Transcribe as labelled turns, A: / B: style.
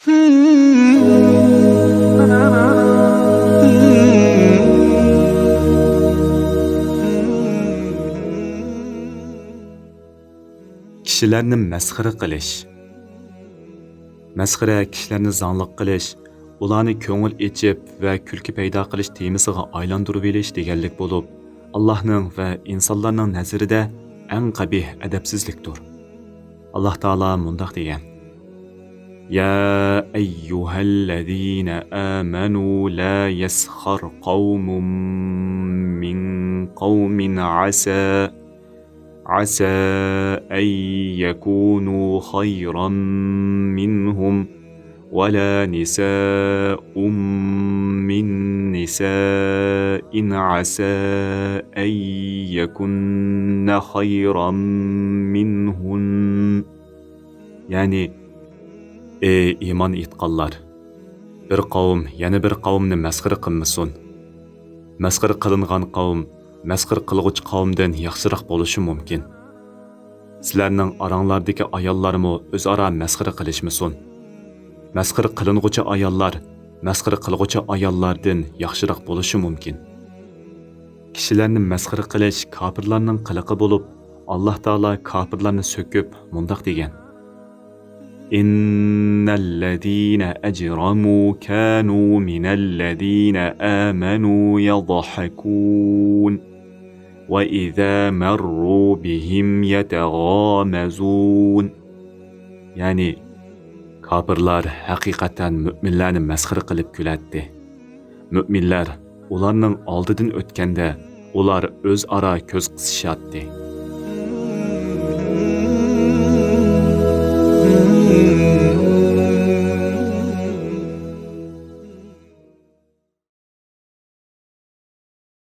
A: Kishilarni masxara qilish. Masxara kishilarni zangliq qilish, ularni ko'ngil ichib va kulki paydo qilish temasiga aylantirib elish deganlik bo'lib, Allohning va insonlarning nazarida eng qabih adabsizlikdir. Alloh taolo mundaq degan: Ya ayyuhallazina amanu la yaskhar qawmun min qawmin عسى أن يكونوا خيرا منهم ولا نساء من نساء عسى أن يكن خيرا منهن. Yani ey iman etqanlar, bir qavm yana bir qavmni masxara qilmasin. Masxara qilingan qavm masxir qilg'uchi qavmdan yaxshiroq bo'lishi mumkin. Sizlarning oranglardagi ayollarmi o'zaro masxira qilishmasin. Masxir qiling'uchi ayollar masxir qilg'uchi ayollardan yaxshiroq bo'lishi mumkin. Kishilarni masxira qilish kofirlarning qiliqi bo'lib, Alloh taolo kofirlarni so'kib mundaq degan: Innallazina ajramu kanu minallazina amanu yadhhakun وَإِذَا مَرُّوا بِهِمْ يَتَغَامَزُونَ. Yani kafirlar haqiqatan müminlarni masxir qilib gülatdi. Müminlar ularning oldidan o'tganda ular o'zaro ko'z qisishatdi.